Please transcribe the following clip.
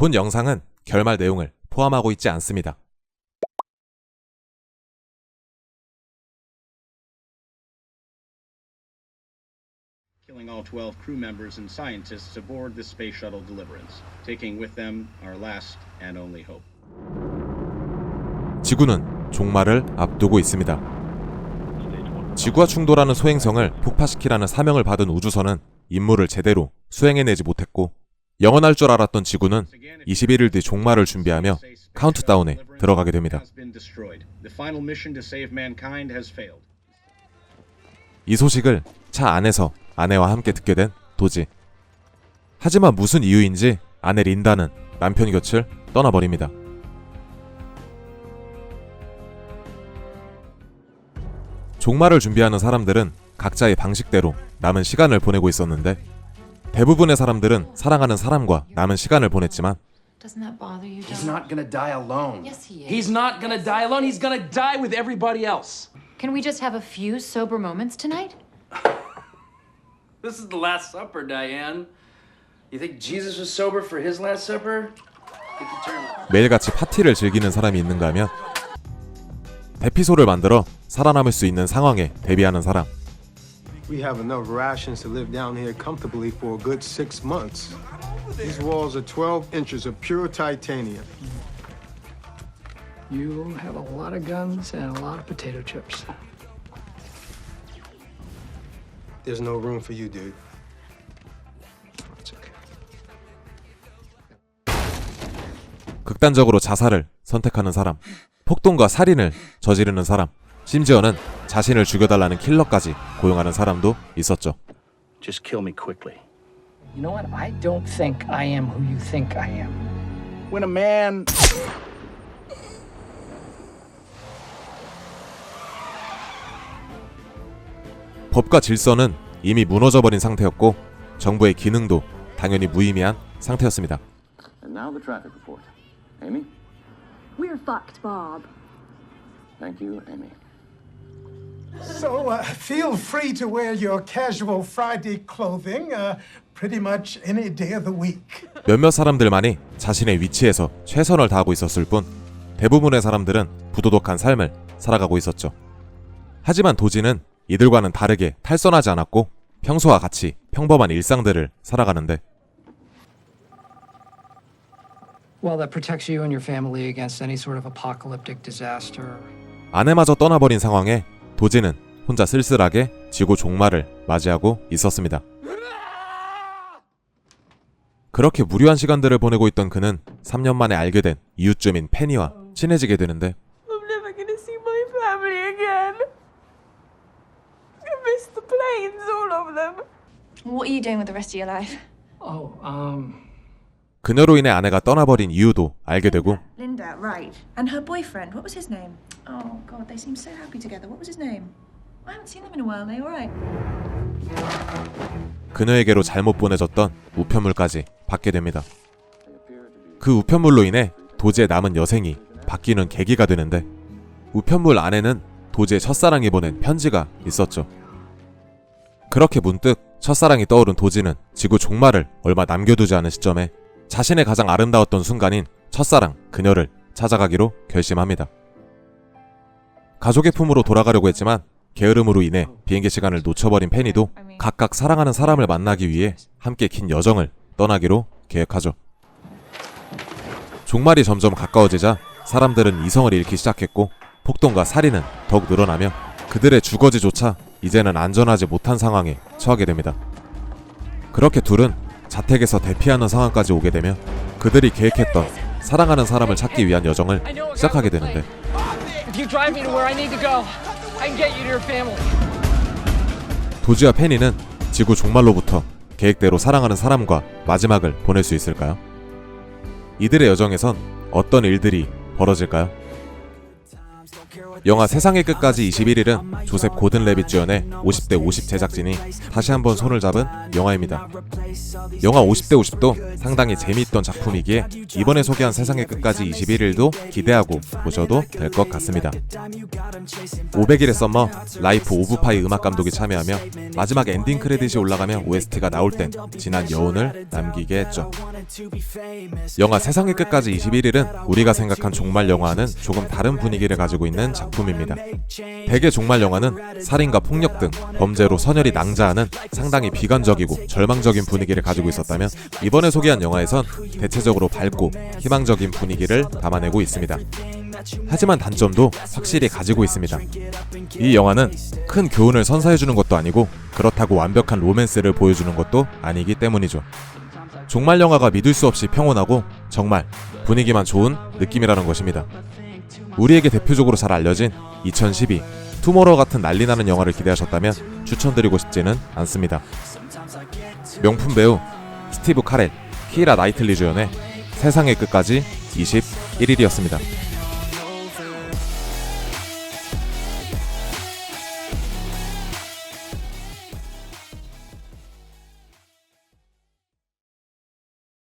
본 영상은 결말 내용을 포함하고 있지 않습니다. Killing all 12 crew members and scientists aboard the Space Shuttle Deliverance, taking with them our last and only hope. 지구는 종말을 앞두고 있습니다. 지구와 충돌하는 소행성을 폭파시키라는 사명을 받은 우주선은 임무를 제대로 수행해내지 못했고, 영원할 줄 알았던 지구는 21일 뒤 종말을 준비하며 카운트다운에 들어가게 됩니다. 이 소식을 차 안에서 아내와 함께 듣게 된 도지. 하지만 무슨 이유인지 아내 린다는 남편 곁을 떠나버립니다. 종말을 준비하는 사람들은 각자의 방식대로 남은 시간을 보내고 있었는데, 대부분의 사람들은 사랑하는 사람과 남은 시간을 보냈지만, Doesn't that bother you, He's John? not gonna die alone. Yes, he is. He's not gonna die alone. He's gonna die with everybody else. Can we just have a few sober moments tonight? This is the Last Supper, Diane. You think Jesus was sober for his Last Supper? Get the term. 매일같이 파티를 즐기는 사람이 있는가 하면, 대피소를 만들어 살아남을 수 있는 상황에 대비하는 사람. We have enough rations to live down here comfortably for a good 6 months. These walls are 12 inches of pure titanium. You have a lot of guns and a lot of potato chips. There's no room for you, dude. It's okay. 극단적으로 자살을 선택하는 사람, 폭동과 살인을 저지르는 사람, 심지어는 자신을 죽여달라는 킬러까지 고용하는 사람도 있었죠. Just kill me quickly. You know what? I don't think I am who you think I am. When a man 법과 질서는 이미 무너져버린 상태였고, 정부의 기능도 당연히 무의미한 상태였습니다. And now the traffic report. Amy? We're fucked, Bob. Thank you, Amy. So feel free to wear your casual Friday clothing pretty much any day of the week. 몇몇 사람들만이 자신의 위치에서 최선을 다하고 있었을 뿐, 대부분의 사람들은 부도덕한 삶을 살아가고 있었죠. 하지만 도지는 이들과는 다르게 탈선하지 않았고, 평소와 같이 평범한 일상들을 살아가는데, Well, that protects you and your family against any sort of apocalyptic disaster. 아내마저 떠나버린 상황에 도지는 혼자 쓸쓸하게 지구 종말을 맞이하고 있었습니다. 그렇게 무료한 시간들을 보내고 있던 그는 3년 만에 알게 된 이웃주민 페니와 친해지게 되는데, I'm never gonna see my family again. I miss the planes, all of them. What are you doing with the rest of your life? Oh, 그녀로 인해 아내가 떠나버린 이유도 알게 되고, Linda, right. And her boyfriend, what was his name? Oh, God, they seem so happy together. What was his name? I haven't seen them in a while. Are they all right? 그녀에게로 잘못 보내졌던 우편물까지 받게 됩니다. 그 우편물로 인해 도지의 남은 여생이 바뀌는 계기가 되는데, 우편물 안에는 도지의 첫사랑이 보낸 편지가 있었죠. 그렇게 문득 첫사랑이 떠오른 도지는 지구 종말을 얼마 남겨두지 않은 시점에 자신의 가장 아름다웠던 순간인 첫사랑 그녀를 찾아가기로 결심합니다. 가족의 품으로 돌아가려고 했지만 게으름으로 인해 비행기 시간을 놓쳐버린 페니도 각각 사랑하는 사람을 만나기 위해 함께 긴 여정을 떠나기로 계획하죠. 종말이 점점 가까워지자 사람들은 이성을 잃기 시작했고, 폭동과 살인은 더욱 늘어나며 그들의 주거지조차 이제는 안전하지 못한 상황에 처하게 됩니다. 그렇게 둘은 자택에서 대피하는 상황까지 오게 되며 그들이 계획했던 사랑하는 사람을 찾기 위한 여정을 시작하게 되는데, if you drive me to where I need to go, I can get you to your family. 도지와 페니는 지구 종말로부터 계획대로 사랑하는 사람과 마지막을 보낼 수 있을까요? 이들의 여정에선 어떤 일들이 벌어질까요? 영화 세상의 끝까지 21일은 조셉 고든 레빗 주연의 50대 50 제작진이 다시 한번 손을 잡은 영화입니다. 영화 50대 50도 상당히 재미있던 작품이기에 이번에 소개한 세상의 끝까지 21일도 기대하고 보셔도 될 것 같습니다. 500일의 썸머, 라이프 오브 파이 음악감독이 참여하며 마지막 엔딩 크레딧이 올라가며 OST가 나올 땐 진한 여운을 남기게 했죠. 영화 세상의 끝까지 21일은 우리가 생각한 종말 영화와는 조금 다른 분위기를 가지고 있는 작품입니다. 대개 종말 영화는 살인과 폭력 등 범죄로 선열이 낭자하는 상당히 비관적이고 절망적인 분위기를 가지고 있었다면 이번에 소개한 영화에선 대체적으로 밝고 희망적인 분위기를 담아내고 있습니다. 하지만 단점도 확실히 가지고 있습니다. 이 영화는 큰 교훈을 선사해주는 것도 아니고 그렇다고 완벽한 로맨스를 보여주는 것도 아니기 때문이죠. 종말 영화가 믿을 수 없이 평온하고 정말 분위기만 좋은 느낌이라는 것입니다. 우리에게 대표적으로 잘 알려진 2012 투모로우 같은 난리나는 영화를 기대하셨다면 추천드리고 싶지는 않습니다. 명품 배우 스티브 카렐, 키이라 나이틀리 주연의 세상의 끝까지 21일이었습니다.